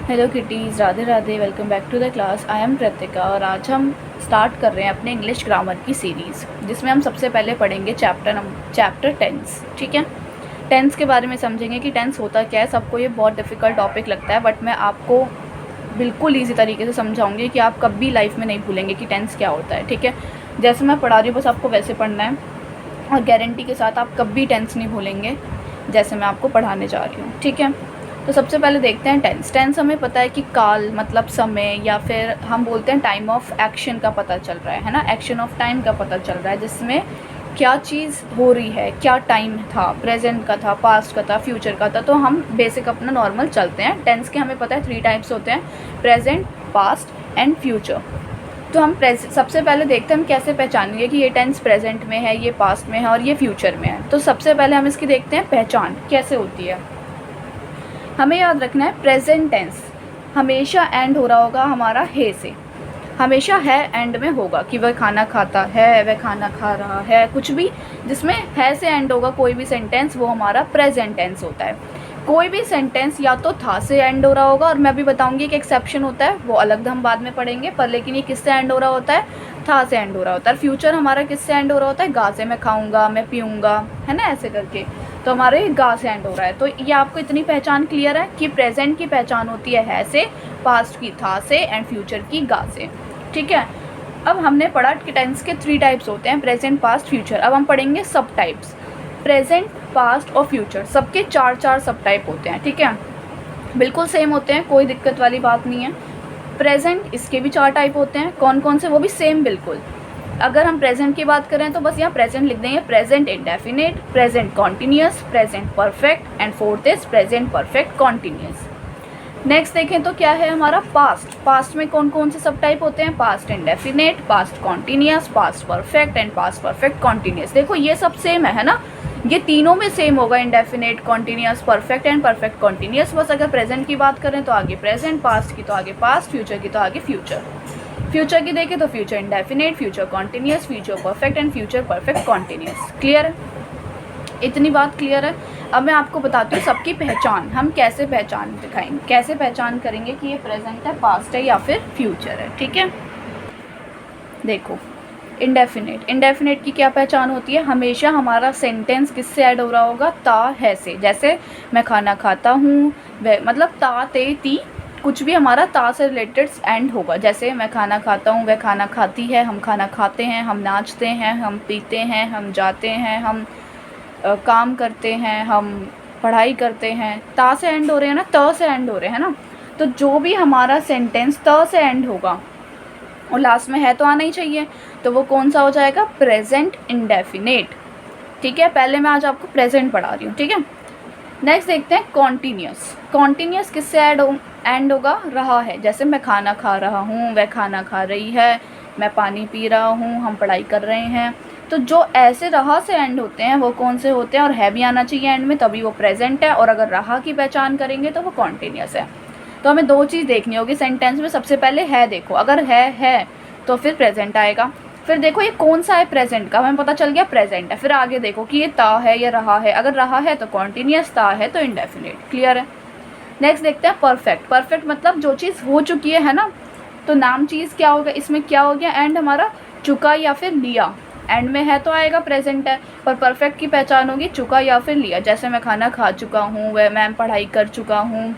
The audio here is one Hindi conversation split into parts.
Hello kitties, Radhe Radhe. Welcome back to the class. I am Kritika और आज हम स्टार्ट कर रहे हैं अपने इंग्लिश ग्रामर की सीरीज़, जिसमें हम सबसे पहले पढ़ेंगे चैप्टर टेंस। ठीक है, टेंस के बारे में समझेंगे कि टेंस होता क्या है। सबको ये बहुत डिफ़िकल्ट टॉपिक लगता है, बट मैं आपको बिल्कुल ईजी तरीके से समझाऊंगी कि आप कभी लाइफ में नहीं भूलेंगे कि टेंस क्या होता है। ठीक है, जैसे मैं पढ़ा रही हूँ बस आपको वैसे पढ़ना है, और गारंटी के साथ आप कभी टेंस नहीं भूलेंगे जैसे मैं आपको पढ़ाने जा रही हूँ। ठीक है, तो सबसे पहले देखते हैं टेंस। टेंस हमें पता है कि काल मतलब समय, या फिर हम बोलते हैं टाइम ऑफ एक्शन का पता चल रहा है ना, एक्शन ऑफ टाइम का पता चल रहा है, जिसमें क्या चीज़ हो रही है, क्या टाइम था, प्रेजेंट का था, पास्ट का था, फ्यूचर का था। तो हम बेसिक अपना नॉर्मल चलते हैं। टेंस के हमें पता है 3 टाइप्स होते हैं, प्रेजेंट, पास्ट एंड फ्यूचर। तो हम सबसे पहले देखते हैं हम कैसे पहचानेंगे कि ये टेंस प्रेजेंट में है, ये पास्ट में है और ये फ्यूचर में है। तो सबसे पहले हम इसकी देखते हैं पहचान कैसे होती है। हमें याद रखना है प्रेजेंट टेंस हमेशा एंड हो रहा होगा हमारा है से, हमेशा है एंड में होगा कि वह खाना खाता है, वह खाना खा रहा है, कुछ भी जिसमें है से एंड होगा कोई भी सेंटेंस, वो हमारा प्रेजेंट टेंस होता है। कोई भी सेंटेंस या तो था से एंड हो रहा होगा, और मैं अभी बताऊंगी कि एक्सेप्शन होता है, वो अलग हम बाद में पढ़ेंगे, पर लेकिन ये किससे एंड हो रहा होता है, था से एंड हो रहा होता है। फ्यूचर हमारा किससे एंड हो रहा होता है, गा से, मैं खाऊंगा, मैं पीऊँगा, है ना, ऐसे करके। तो हमारे गा से एंड हो रहा है। तो ये आपको इतनी पहचान क्लियर है कि प्रेजेंट की पहचान होती है से, पास्ट की था से एंड फ्यूचर की गा से। ठीक है, अब हमने पढ़ा कि टेंस के 3 टाइप्स होते हैं, प्रेजेंट, पास्ट, फ्यूचर। अब हम पढ़ेंगे सब टाइप्स। प्रेजेंट, पास्ट और फ्यूचर सबके 4 सब टाइप होते हैं। ठीक है, बिल्कुल सेम होते हैं, कोई दिक्कत वाली बात नहीं है। प्रेजेंट, इसके भी 4 टाइप होते हैं। कौन कौन से, वो भी सेम बिल्कुल। अगर हम प्रेजेंट की बात करें तो बस यहाँ प्रेजेंट लिख देंगे, present indefinite, present continuous, present perfect and fourth is present perfect continuous. Next देखें तो क्या है हमारा पास्ट। पास्ट में कौन कौन से सब टाइप होते हैं, past indefinite, past continuous, past perfect and past perfect continuous. देखो ये सब सेम है ना, ये तीनों में सेम होगा, indefinite, continuous, perfect and perfect continuous. बस अगर प्रेजेंट की बात करें तो आगे प्रेजेंट, पास्ट की तो आगे पास्ट, फ्यूचर की तो आगे फ्यूचर। फ्यूचर की देखें तो future indefinite, future continuous, future perfect and future perfect continuous. Clear है, इतनी बात क्लियर है। अब मैं आपको बताती हूँ सबकी पहचान, हम कैसे पहचान दिखाएंगे, कैसे पहचान करेंगे कि ये प्रेजेंट है, पास्ट है या फिर फ्यूचर है। ठीक है, देखो इंडेफिनिट, इंडेफिनिट की क्या पहचान होती है, हमेशा हमारा सेंटेंस किससे ऐड हो रहा होगा, ता है से। जैसे मैं खाना खाता हूँ, वह मतलब ता ते ती, कुछ भी हमारा ता से रिलेटेड एंड होगा। जैसे मैं खाना खाता हूँ, वह खाना खाती है, हम खाना खाते हैं, हम नाचते हैं, हम पीते हैं, हम जाते हैं, हम काम करते हैं, हम पढ़ाई करते हैं। ता से एंड हो रहे हैं ना, त से एंड हो रहे हैं ना। तो जो भी हमारा सेंटेंस त से एंड होगा और लास्ट में है तो आना ही चाहिए, तो वो कौन सा हो जाएगा, प्रेजेंट इंडेफिनिट। ठीक है, पहले मैं आज आपको प्रेजेंट पढ़ा रही हूँ। ठीक है, नेक्स्ट देखते हैं कॉन्टिन्यूस। कॉन्टिन्यूस किससे एंड होगा, रहा है। जैसे मैं खाना खा रहा हूँ, वह खाना खा रही है, मैं पानी पी रहा हूँ, हम पढ़ाई कर रहे हैं। तो जो ऐसे रहा से एंड होते हैं वो कौन से होते हैं, और है भी आना चाहिए एंड में, तभी वो प्रेजेंट है। और अगर रहा की पहचान करेंगे तो वो कॉन्टिन्यूस है। तो हमें 2 चीज़ देखनी होगी सेंटेंस में। सबसे पहले है देखो, अगर है तो फिर प्रेजेंट आएगा। फिर देखो ये कौन सा है प्रेजेंट का, हमें पता चल गया प्रेजेंट है। फिर आगे देखो कि ये ता है या रहा है, अगर रहा है तो कॉन्टिन्यूस, ता है तो इंडेफिनिट। क्लियर है। नेक्स्ट देखते हैं परफेक्ट। परफेक्ट मतलब जो चीज़ हो चुकी है ना, तो नाम चीज़ क्या होगा, इसमें क्या हो गया, एंड हमारा चुका या फिर लिया। एंड में है तो आएगा प्रेजेंट है, पर परफेक्ट की पहचान होगी चुका या फिर लिया। जैसे मैं खाना खा चुका हूँ, वह मैं पढ़ाई कर चुका हूँ,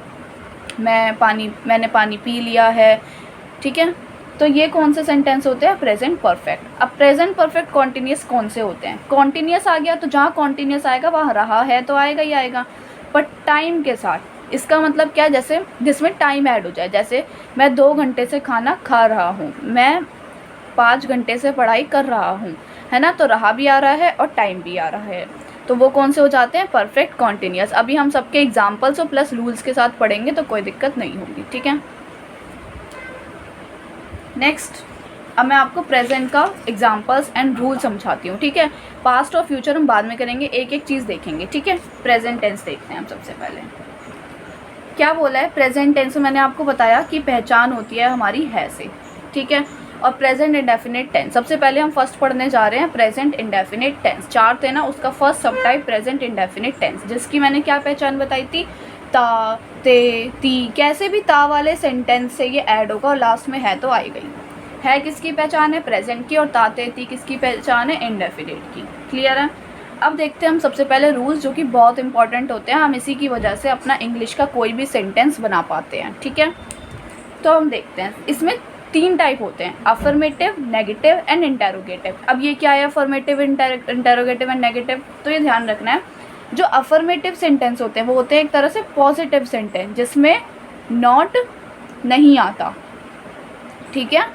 मैंने पानी पी लिया है। ठीक है, तो ये कौन से सेंटेंस होते हैं, प्रेजेंट परफेक्ट। अब प्रेजेंट परफेक्ट कॉन्टिन्यूस कौन से होते हैं, कॉन्टिन्यूस आ गया तो जहाँ कॉन्टिन्यूस आएगा वहाँ रहा है तो आएगा ही आएगा, पर टाइम के साथ। इसका मतलब क्या, जैसे जिसमें टाइम ऐड हो जाए। जैसे मैं 2 घंटे से खाना खा रहा हूँ, मैं 5 घंटे से पढ़ाई कर रहा हूँ, है ना, तो रहा भी आ रहा है और टाइम भी आ रहा है, तो वो कौन से हो जाते हैं, परफेक्ट कॉन्टिन्यूस। अभी हम सबके एग्जाम्पल्स और प्लस रूल्स के साथ पढ़ेंगे तो कोई दिक्कत नहीं होगी। ठीक है, नेक्स्ट अब मैं आपको प्रेजेंट का एग्जाम्पल्स एंड रूल समझाती हूँ। ठीक है, पास्ट और फ्यूचर हम बाद में करेंगे, एक एक चीज़ देखेंगे। ठीक है, प्रेजेंट टेंस देखते हैं हम। सबसे पहले क्या बोला है, प्रेजेंट टेंस में मैंने आपको बताया कि पहचान होती है हमारी है से। ठीक है, और प्रेजेंट इंडेफिनिट टेंस। सबसे पहले हम फर्स्ट पढ़ने जा रहे हैं प्रेजेंट इंडेफिनिट टेंस। 4 थे ना, उसका फर्स्ट सब टाइप प्रेजेंट इंडेफिनिट टेंस, जिसकी मैंने क्या पहचान बताई थी, ता, ते, ती, कैसे भी ता वाले सेंटेंस से ये ऐड होगा और लास्ट में है तो आएगा ही। है किसकी पहचान है? प्रेजेंट की। और ताते ती किसकी पहचान है? इंडेफिनिट की। क्लियर है? अब देखते हैं हम सबसे पहले रूल्स जो कि बहुत इंपॉर्टेंट होते हैं, हम इसी की वजह से अपना इंग्लिश का कोई भी सेंटेंस बना पाते हैं। ठीक है, तो हम देखते हैं इसमें 3 टाइप होते हैं, अफर्मेटिव, नेगेटिव एंड इंटेरोगेटिव। अब ये क्या है अफर्मेटिव, इंटेरोगेटिव एंड नेगेटिव? तो ये ध्यान रखना है, जो अफर्मेटिव सेंटेंस होते हैं वो होते हैं एक तरह से पॉजिटिव सेंटेंस जिसमें नॉट नहीं आता। ठीक है,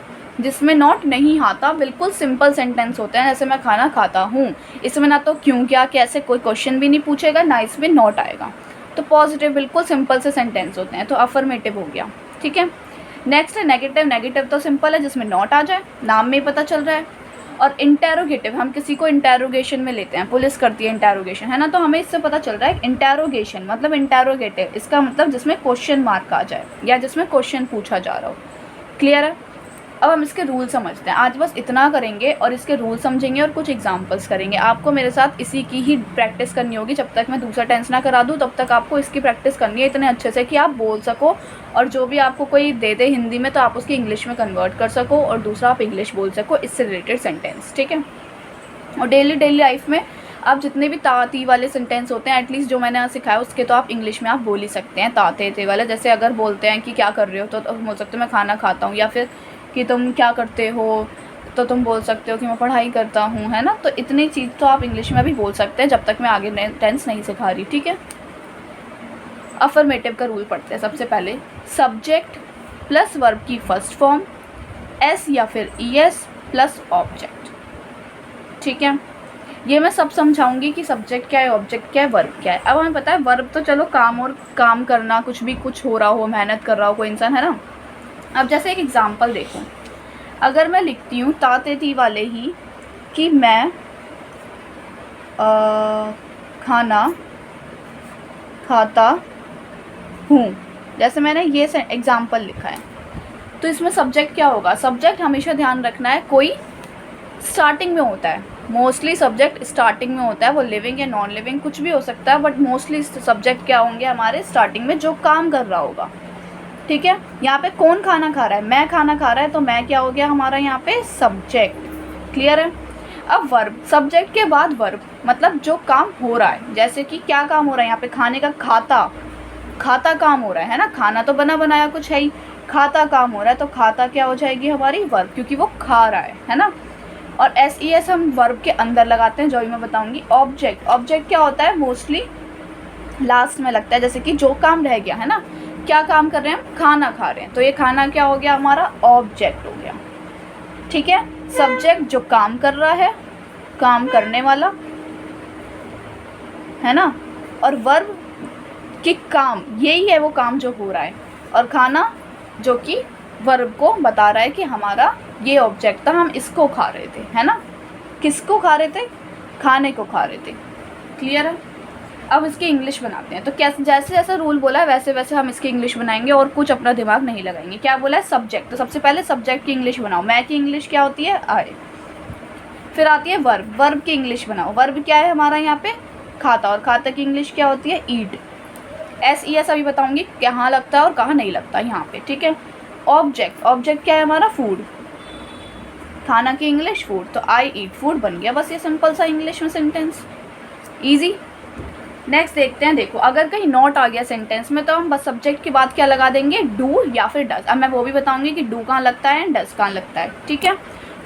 जिसमें नॉट नहीं आता, बिल्कुल सिंपल सेंटेंस होते हैं। जैसे मैं खाना खाता हूँ, इसमें ना तो क्यों, क्या, कैसे कोई क्वेश्चन भी नहीं पूछेगा, ना इसमें नॉट आएगा। तो पॉजिटिव बिल्कुल सिंपल से सेंटेंस होते हैं, तो अफर्मेटिव हो गया। ठीक है, नेक्स्ट है नेगेटिव। नेगेटिव तो सिंपल है, जिसमें नॉट आ जाए, नाम में ही पता चल रहा है। और इंटेरोगेटिव, हम किसी को इंटेरोगेशन में लेते हैं, पुलिस करती है इंटेरोगेशन, है ना, तो हमें इससे पता चल रहा है इंटेरोगेशन मतलब इंटेरोगेटिव, इसका मतलब जिसमें क्वेश्चन मार्क आ जाए या जिसमें क्वेश्चन पूछा जा रहा हो। क्लियर है? अब हम इसके रूल समझते हैं। आज बस इतना करेंगे और इसके रूल समझेंगे और कुछ एग्जांपल्स करेंगे। आपको मेरे साथ इसी की ही प्रैक्टिस करनी होगी, जब तक मैं दूसरा टेंस ना करा दूँ तब तक आपको इसकी प्रैक्टिस करनी है इतने अच्छे से कि आप बोल सको, और जो भी आपको कोई दे दे हिंदी में तो आप उसकी इंग्लिश में कन्वर्ट कर सको, और दूसरा आप इंग्लिश बोल सको इससे रिलेटेड सेंटेंस। ठीक है, और डेली लाइफ में आप जितने भी ता ती वाले सेंटेंस होते हैं, एटलीस्ट जो मैंने सिखाया उसके तो आप इंग्लिश में आप बोल ही सकते हैं, ता ते वाले। जैसे अगर बोलते हैं कि क्या कर रहे हो तो बोल सकते हो मैं खाना खाता हूँ, या फिर कि तुम क्या करते हो तो तुम बोल सकते हो कि मैं पढ़ाई करता हूँ, है ना। तो इतनी चीज़ तो आप इंग्लिश में भी बोल सकते हैं जब तक मैं आगे टेंस नहीं सिखा रही। ठीक है, अफर्मेटिव का रूल पढ़ते हैं। सबसे पहले सब्जेक्ट प्लस वर्ब की फर्स्ट फॉर्म, एस या फिर ईएस प्लस ऑब्जेक्ट। ठीक है, ये मैं सब समझाऊंगी कि सब्जेक्ट क्या है, ऑब्जेक्ट क्या है, वर्ब क्या है। अब हमें पता है वर्ब तो चलो काम और काम करना, कुछ भी कुछ हो रहा हो, मेहनत कर रहा हो कोई इंसान, है ना। अब जैसे एक एग्जांपल देखो, अगर मैं लिखती हूँ ताते ती वाले ही कि मैं खाना खाता हूँ, जैसे मैंने ये एग्जांपल लिखा है, तो इसमें सब्जेक्ट क्या होगा? सब्जेक्ट हमेशा ध्यान रखना है कोई स्टार्टिंग में होता है, मोस्टली सब्जेक्ट स्टार्टिंग में होता है, वो लिविंग या नॉन लिविंग कुछ भी हो सकता है, बट मोस्टली सब्जेक्ट क्या होंगे हमारे स्टार्टिंग में, जो काम कर रहा होगा। ठीक है, यहाँ पे कौन खाना खा रहा है? मैं खाना खा रहा है, तो मैं क्या हो गया हमारा यहाँ पे सब्जेक्ट। क्लियर है? अब वर्ब, सब्जेक्ट के बाद वर्ब मतलब जो काम हो रहा है, जैसे कि क्या काम हो रहा है यहाँ पे, खाने का खाता, खाता काम हो रहा है ना, खाना तो बना बनाया कुछ है ही, खाता काम हो रहा है, तो खाता क्या हो जाएगी हमारी? वर्ब, क्योंकि वो खा रहा है ना। और एस हम वर्ब के अंदर लगाते हैं, जो भी मैं बताऊंगी। ऑब्जेक्ट, ऑब्जेक्ट क्या होता है? मोस्टली लास्ट में लगता है, जैसे कि जो काम रह गया है ना, क्या काम कर रहे हैं हम? खाना खा रहे हैं, तो ये खाना क्या हो गया हमारा? ऑब्जेक्ट हो गया। ठीक है, सब्जेक्ट जो काम कर रहा है, काम करने वाला, है ना, और वर्ब कि काम, यही है वो काम जो हो रहा है, और खाना जो कि वर्ब को बता रहा है कि हमारा ये ऑब्जेक्ट था, हम इसको खा रहे थे, है ना। किसको खा रहे थे? खाने को खा रहे थे। क्लियर है? अब इसकी इंग्लिश बनाते हैं। तो कैसे, जैसे जैसे रूल बोला है वैसे वैसे हम इसकी इंग्लिश बनाएंगे और कुछ अपना दिमाग नहीं लगाएंगे। क्या बोला है? सब्जेक्ट, तो सबसे पहले सब्जेक्ट की इंग्लिश बनाओ। मैं की इंग्लिश क्या होती है? आए। फिर आती है वर्ब, वर्ब की इंग्लिश बनाओ। वर्ब क्या है हमारा यहाँ पे? खाता, और खाता की इंग्लिश क्या होती है? ईट। एस ई एस अभी बताऊंगी कहाँ लगता है और कहाँ नहीं लगता यहाँ पे। ठीक है, ऑब्जेक्ट, ऑब्जेक्ट क्या है हमारा? फूड, खाना की इंग्लिश फूड, तो आई ईट फूड बन गया। बस ये सिंपल सा इंग्लिश में सेंटेंस, इजी। नेक्स्ट देखते हैं। देखो, अगर कहीं नॉट आ गया सेंटेंस में तो हम बस सब्जेक्ट के बाद क्या लगा देंगे? डू या फिर डज। अब मैं वो भी बताऊंगी कि डू कहाँ लगता है एंड डज कहाँ लगता है। ठीक है,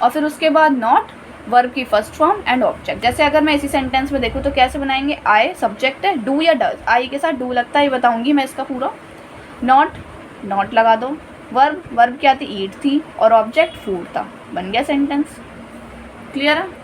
और फिर उसके बाद नॉट, वर्ब की फर्स्ट फॉर्म एंड ऑब्जेक्ट। जैसे अगर मैं इसी सेंटेंस में देखूँ तो कैसे बनाएंगे? आई सब्जेक्ट है, डू या डज, आई के साथ डू लगता है, ये बताऊंगी मैं इसका पूरा। नॉट, नॉट लगा दो। वर्ब, वर्ब क्या थी? ईट थी, और ऑब्जेक्ट फूड था, बन गया सेंटेंस। क्लियर है?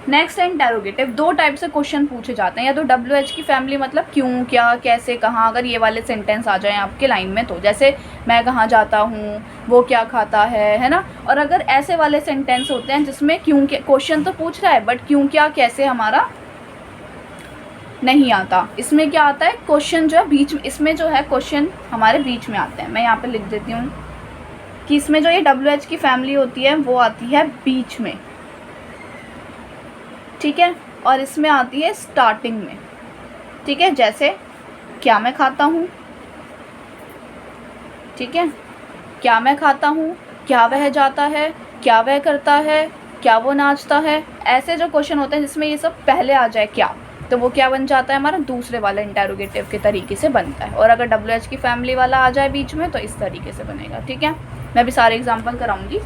नेक्स्ट है इंटेरोगेटिव। 2 टाइप से क्वेश्चन पूछे जाते हैं, या तो WH की फैमिली मतलब क्यों, क्या, कैसे, कहाँ, अगर ये वाले सेंटेंस आ जाएं आपके लाइन में, तो जैसे मैं कहाँ जाता हूँ, वो क्या खाता है ना। और अगर ऐसे वाले सेंटेंस होते हैं जिसमें क्यों, क्वेश्चन तो पूछ रहा है बट क्यों, क्या, कैसे हमारा नहीं आता, इसमें क्या आता है? क्वेश्चन जो है बीच में, इसमें जो है क्वेश्चन हमारे बीच में आते हैं। मैं यहाँ पे लिख देती हूँ कि इसमें जो ये WH की फैमिली होती है वो आती है बीच में। ठीक है, और इसमें आती है स्टार्टिंग में। ठीक है, जैसे क्या मैं खाता हूँ, ठीक है, क्या मैं खाता हूँ, क्या वह जाता है, क्या वह करता है, क्या वो नाचता है, ऐसे जो क्वेश्चन होते हैं जिसमें ये सब पहले आ जाए क्या, तो वो क्या बन जाता है हमारा दूसरे वाला इंटेरोगेटिव के तरीके से बनता है। और अगर WH की फैमिली वाला आ जाए बीच में तो इस तरीके से बनेगा। ठीक है, मैं भी सारे एग्जाम्पल कराऊंगी।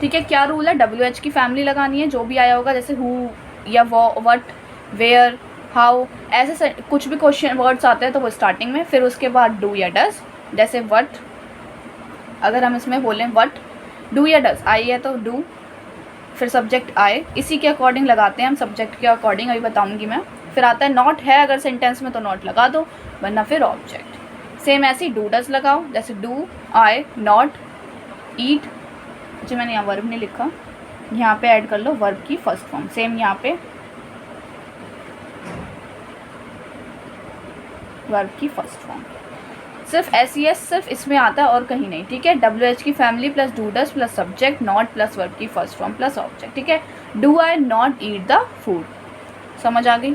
ठीक है, क्या रूल है, WH की फैमिली लगानी है, जो भी आया होगा जैसे हु या वो, वट, वेयर, हाउ, ऐसे कुछ भी क्वेश्चन वर्ड्स आते हैं तो वो स्टार्टिंग में, फिर उसके बाद डू या डज। जैसे वट, अगर हम इसमें बोलें वट, डू या डज, आई है तो डू, फिर सब्जेक्ट आए, इसी के अकॉर्डिंग लगाते हैं हम, सब्जेक्ट के अकॉर्डिंग अभी बताऊंगी मैं। फिर आता है नॉट है, अगर सेंटेंस में तो नॉट लगा दो, वरना फिर ऑब्जेक्ट। सेम ऐसे ही डू डज लगाओ, जैसे डू आई नॉट ईट, जी मैंने यहाँ वर्ब नहीं लिखा, यहाँ पे ऐड कर लो वर्ब की फर्स्ट फॉर्म। सेम यहाँ पे वर्ब की फर्स्ट फॉर्म, सिर्फ SES सिर्फ इसमें आता है और कहीं नहीं। ठीक है, WH की family plus do does plus subject not plus verb की फर्स्ट फॉर्म प्लस ऑब्जेक्ट। ठीक है, do I not eat the food, समझ आ गई।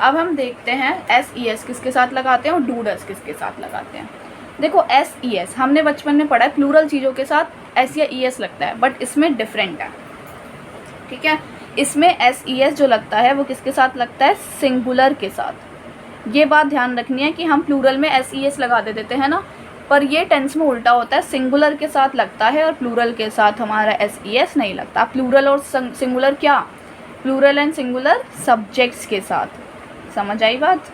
अब हम देखते हैं SES किसके साथ लगाते हैं और डू डज किसके साथ लगाते हैं। देखो SES हमने बचपन में पढ़ा है, प्लूरल चीज़ों के साथ S या ES लगता है, बट इसमें डिफरेंट है। ठीक है, इसमें SES जो लगता है वो किसके साथ लगता है, सिंगुलर के साथ। ये बात ध्यान रखनी है कि हम प्लूरल में SES लगा देते हैं ना, पर ये टेंस में उल्टा होता है, सिंगुलर के साथ लगता है और प्लूरल के साथ हमारा SES नहीं लगता। प्लूरल और सिंगुलर क्या, प्लूरल एंड सिंगुलर सब्जेक्ट्स के साथ, समझ आई बात।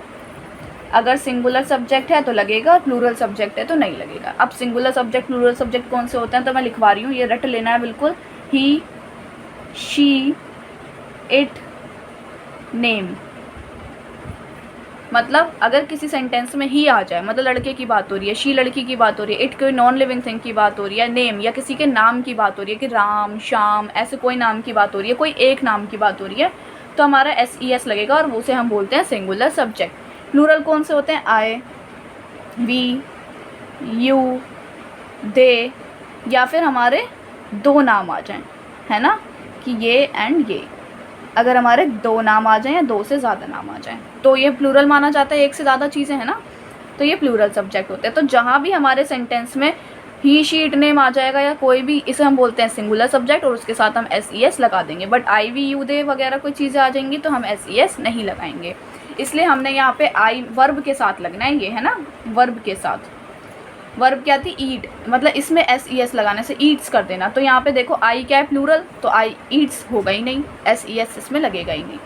अगर सिंगुलर सब्जेक्ट है तो लगेगा और प्लूरल सब्जेक्ट है तो नहीं लगेगा। अब सिंगुलर सब्जेक्ट प्लूरल सब्जेक्ट कौन से होते हैं तो मैं लिखवा रही हूँ, ये रट लेना है बिल्कुल। ही, शी, इट, नेम। मतलब अगर किसी सेंटेंस में ही आ जाए, मतलब लड़के की बात हो रही है, शी लड़की की बात हो रही है, इट कोई नॉन लिविंग थिंग की बात हो रही है, नेम या किसी के नाम की बात हो रही है कि राम, श्याम, ऐसे कोई नाम की बात हो रही है, कोई एक नाम की बात हो रही है, तो हमारा SES लगेगा और वो से हम बोलते हैं सिंगुलर सब्जेक्ट। प्लूरल कौन से होते हैं, आई, वी, यू, दे, या फिर हमारे दो नाम आ जाएं, है ना, कि ये एंड ये। अगर हमारे दो नाम आ जाएं या दो से ज़्यादा नाम आ जाएं तो ये प्लूरल माना जाता है, एक से ज़्यादा चीज़ें हैं ना, तो ये प्लूरल सब्जेक्ट होते हैं। तो जहाँ भी हमारे सेंटेंस में ही, शी, इट, नेम आ जाएगा या कोई भी, इसे हम बोलते हैं सिंगुलर सब्जेक्ट और उसके साथ हम SES लगा देंगे। बट आई, वी, यू, दे वगैरह कोई चीज़ें आ जाएंगी तो हम SES नहीं लगाएंगे, इसलिए हमने यहाँ पे आई वर्ब के साथ लगना है, ये है ना वर्ब के साथ। वर्ब क्या थी, ईट, मतलब इसमें SES लगाने से ईट्स कर देना। तो यहाँ पे देखो आई क्या है, प्लूरल, तो आई ईट्स होगा ही नहीं, SES इसमें लगेगा ही नहीं।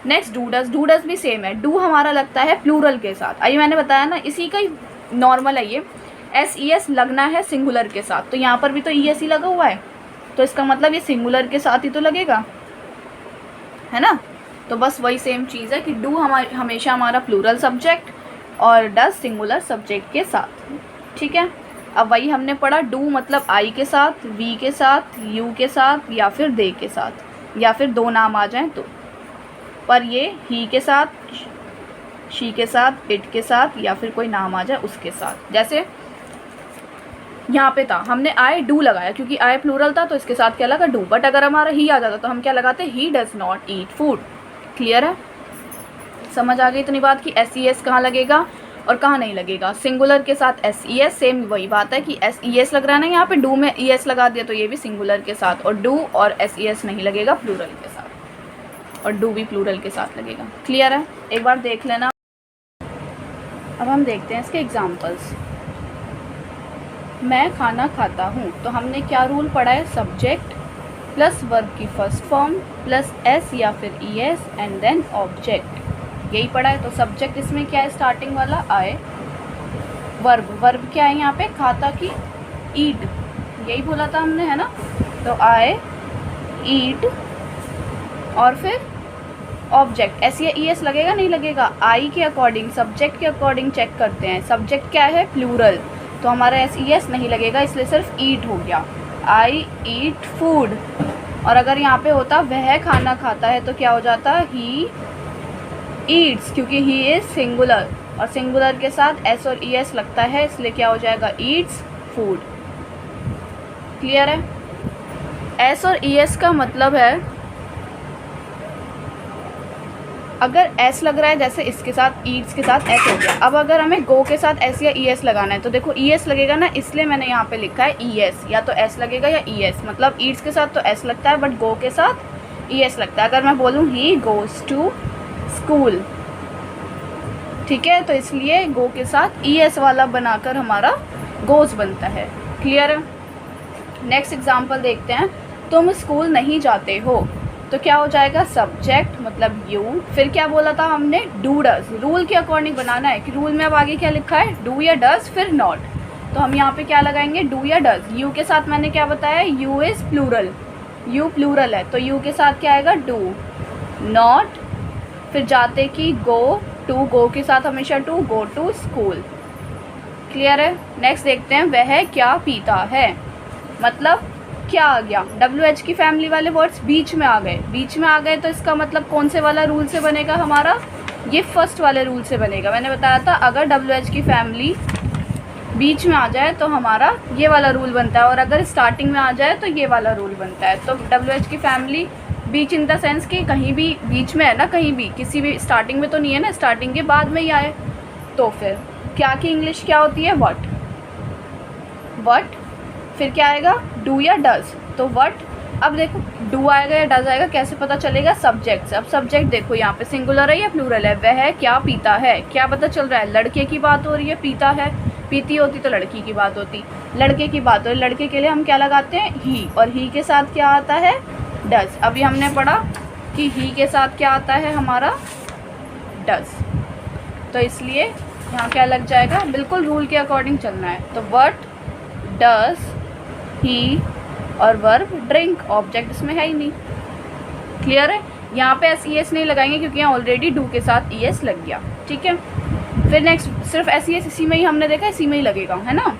Next do does, do does भी सेम है, डू हमारा लगता है प्लूरल के साथ, अभी मैंने बताया ना, इसी का ही नॉर्मल है ये। SES लगना है सिंगुलर के साथ, तो यहाँ पर भी तो ES ही लगा हुआ है, तो इसका मतलब ये सिंगुलर के साथ ही तो लगेगा, है ना। तो बस वही सेम चीज़ है कि डू हमेशा हमारा प्लूरल सब्जेक्ट और डज सिंगुलर सब्जेक्ट के साथ। ठीक है, अब वही हमने पढ़ा, डू मतलब आई के साथ, वी के साथ, यू के साथ या फिर दे के साथ, या फिर दो नाम आ जाएं तो। पर ये ही के साथ, शी के साथ, इट के साथ या फिर कोई नाम आ जाए उसके साथ। जैसे यहाँ पे था, हमने आई डू लगाया क्योंकि आई प्लूरल था तो इसके साथ क्या लगा, डू। बट अगर हमारा ही आ जाता तो हम क्या लगाते, he does not eat food. Clear है, समझ आ गई इतनी बात कि SES कहाँ लगेगा और कहाँ नहीं लगेगा। सिंगुलर के साथ SES, सेम वही बात है कि SES लग रहा है ना, यहाँ पे डू में ES लगा दिया तो ये भी सिंगुलर के साथ, और डू और SES नहीं लगेगा प्लूरल के साथ, और डू भी प्लूरल के साथ लगेगा। क्लियर है, एक बार देख लेना। अब हम देखते हैं इसके एग्जाम्पल्स। मैं खाना खाता हूँ, तो हमने क्या रूल पढ़ा है, सब्जेक्ट प्लस वर्ब की फर्स्ट फॉर्म प्लस S या फिर ES एंड देन ऑब्जेक्ट, यही पढ़ा है। तो सब्जेक्ट इसमें क्या है, स्टार्टिंग वाला आए, वर्ब, वर्ब क्या है यहाँ पे, खाता की ईट, यही बोला था हमने, है ना। तो आए, ईट, और फिर ऑब्जेक्ट, S या ES लगेगा नहीं लगेगा, आई के अकॉर्डिंग, सब्जेक्ट के अकॉर्डिंग चेक करते हैं। सब्जेक्ट क्या है, प्लूरल, तो हमारा SES नहीं लगेगा, इसलिए सिर्फ ईट हो गया, आई ईट फूड। और अगर यहाँ पे होता वह खाना खाता है तो क्या हो जाता, ही ईट्स, क्योंकि ही इज सिंगुलर और सिंगुलर के साथ S और ES लगता है, इसलिए क्या हो जाएगा, ईट्स फूड। क्लियर है, S और ES का मतलब है अगर एस लग रहा है, जैसे इसके साथ ईट्स के साथ एस हो गया। अब अगर हमें गो के साथ एस या ई एस लगाना है तो देखो ई एस लगेगा ना, इसलिए मैंने यहाँ पे लिखा है ई एस, या तो एस लगेगा या ई एस। मतलब ईट्स के साथ तो एस लगता है बट गो के साथ ई एस लगता है। अगर मैं बोलूँ ही गोज़ टू स्कूल, ठीक है, तो इसलिए गो के साथ ई एस वाला बनाकर हमारा गोज़ बनता है। क्लियर है? नेक्स्ट एग्जाम्पल देखते हैं। तुम स्कूल नहीं जाते हो, तो क्या हो जाएगा? सब्जेक्ट मतलब यू। फिर क्या बोला था हमने? Do does. रूल के अकॉर्डिंग बनाना है कि रूल में अब आगे क्या लिखा है, डू या डज फिर नॉट। तो हम यहाँ पे क्या लगाएंगे? डू या डज। यू के साथ मैंने क्या बताया? You is plural, you plural है तो यू के साथ क्या आएगा? डू। नॉट, फिर जाते की गो टू, गो के साथ हमेशा to, go to school. Clear है? नेक्स्ट देखते हैं। वह क्या पीता है, मतलब क्या आ गया? WH की फैमिली वाले वर्ड्स बीच में आ गए। बीच में आ गए तो इसका मतलब कौन से वाला रूल से बनेगा हमारा? ये फर्स्ट वाले रूल से बनेगा। मैंने बताया था अगर WH की फैमिली बीच में आ जाए तो हमारा ये वाला रूल बनता है, और अगर स्टार्टिंग में आ जाए तो ये वाला रूल बनता है। तो WH की family beach in the sense कि कहीं भी बीच में है ना, कहीं भी किसी भी स्टार्टिंग में तो नहीं है ना, स्टार्टिंग के बाद में ही आए। तो फिर क्या की इंग्लिश क्या होती है? वट। वट, फिर क्या आएगा? डू या डज। तो वट, अब देखो डू आएगा या डज आएगा कैसे पता चलेगा? सब्जेक्ट से। अब सब्जेक्ट देखो यहाँ पे सिंगुलर है या प्लूरल है? वह क्या पीता है, क्या पता चल रहा है? लड़के की बात हो रही है, पीता है। पीती होती तो लड़की की बात होती, लड़के की बात हो रही, लड़के के लिए हम क्या लगाते हैं? ही, और ही के साथ क्या आता है? डज। अभी हमने पढ़ा कि ही के साथ क्या आता है हमारा? डज। तो इसलिए यहाँ क्या लग जाएगा? बिल्कुल रूल के अकॉर्डिंग चलना है। तो वट, डज, ही और वर्ब ड्रिंक। ऑब्जेक्ट इसमें है ही नहीं। क्लियर है? यहाँ पे एस ई एस नहीं लगाएंगे क्योंकि यहाँ ऑलरेडी डू के साथ ई एस लग गया। ठीक है, फिर नेक्स्ट सिर्फ एस ई एस इसी में ही हमने देखा, इसी में ही लगेगा, है ना।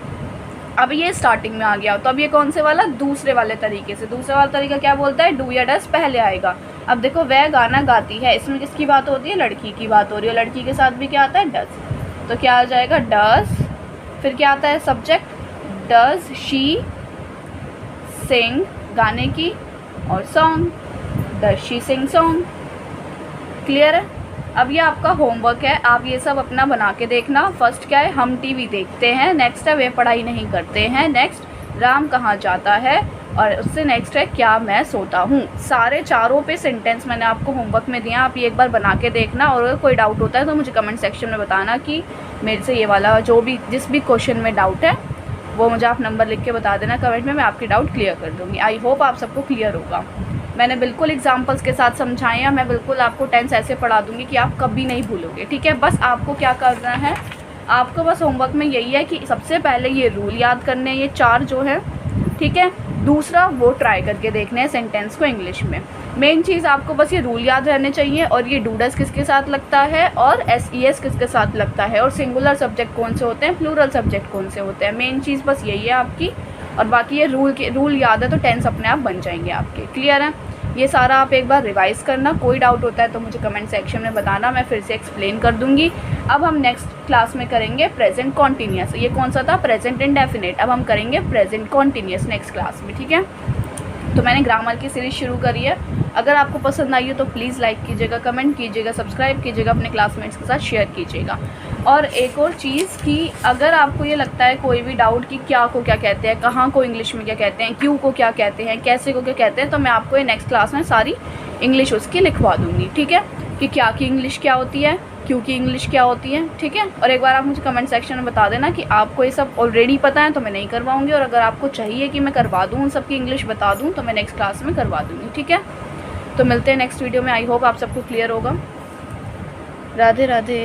अब ये स्टार्टिंग में आ गया तो अब ये कौन से वाला? दूसरे वाले तरीके से। दूसरा वाला तरीका क्या बोलता है? डू या डज पहले आएगा। अब देखो वह गाना गाती है, इसमें किसकी बात होती है? लड़की की बात हो रही है। लड़की के साथ भी क्या आता है? डज। तो क्या आ जाएगा? डज। फिर क्या आता है? सब्जेक्ट। डज शी सिंग, गाने की, और song, does she sing song. Clear है? अब ये आपका होमवर्क है, आप ये सब अपना बना के देखना। फर्स्ट क्या है? हम टीवी देखते हैं। नेक्स्ट है वे पढ़ाई नहीं करते हैं। नेक्स्ट राम कहाँ जाता है, और उससे नेक्स्ट है क्या मैं सोता हूँ। सारे चारों पे सेंटेंस मैंने आपको होमवर्क में दिया, आप ये एक बार बना के देखना। और अगर कोई डाउट होता है तो मुझे कमेंट सेक्शन में बताना कि मेरे से ये वाला जो भी जिस भी क्वेश्चन में डाउट है वो मुझे आप नंबर लिख के बता देना कमेंट में, मैं आपकी डाउट क्लियर कर दूँगी। आई होप आप सबको क्लियर होगा। मैंने बिल्कुल एग्जाम्पल्स के साथ समझाए हैं। मैं बिल्कुल आपको टेंस ऐसे पढ़ा दूँगी कि आप कभी नहीं भूलोगे। ठीक है, बस आपको क्या करना है, आपको बस होमवर्क में यही है कि सबसे पहले ये रूल याद करने हैं, ये 4 जो है। ठीक है, दूसरा वो ट्राई करके देखने हैं सेंटेंस को इंग्लिश में। मेन चीज़ आपको बस ये रूल याद रहने चाहिए, और ये डू डज किसके साथ लगता है, और एस ई एस किसके साथ लगता है, और सिंगुलर सब्जेक्ट कौन से होते हैं, प्लूरल सब्जेक्ट कौन से होते हैं। मेन चीज़ बस यही है आपकी, और बाकी ये रूल याद है तो टेंस अपने आप बन जाएंगे आपके। क्लियर है? ये सारा आप एक बार रिवाइज़ करना। कोई डाउट होता है तो मुझे कमेंट सेक्शन में बताना, मैं फिर से एक्सप्लेन कर दूँगी। अब हम नेक्स्ट क्लास में करेंगे प्रेजेंट कॉन्टीन्यूअस। ये कौन सा था? Present indefinite. अब हम करेंगे प्रेजेंट कॉन्टीन्यूअस नेक्स्ट क्लास में। ठीक है, तो मैंने ग्रामर की सीरीज़ शुरू करी है। अगर आपको पसंद आई हो तो प्लीज़ लाइक कीजिएगा, कमेंट कीजिएगा, सब्सक्राइब कीजिएगा, अपने क्लासमेट्स के साथ शेयर कीजिएगा। और एक और चीज़ कि अगर आपको ये लगता है कोई भी डाउट कि क्या को क्या कहते हैं, कहाँ को इंग्लिश में क्या कहते हैं, क्यों को क्या कहते हैं, कैसे को क्या कहते हैं, तो मैं आपको ये नेक्स्ट क्लास में सारी इंग्लिश उसकी लिखवा दूँगी। ठीक है, कि क्या की इंग्लिश क्या होती है, क्यों की इंग्लिश क्या होती है। ठीक है, और एक बार आप मुझे कमेंट सेक्शन में बता देना कि आपको ये सब ऑलरेडी पता है तो मैं नहीं करवाऊँगी, और अगर आपको चाहिए कि मैं करवा दूँ उन सब की इंग्लिश बता दूँ तो मैं नेक्स्ट क्लास में करवा दूँगी। ठीक है, तो मिलते हैं नेक्स्ट वीडियो में। आई होप आप सबको क्लियर होगा। राधे राधे।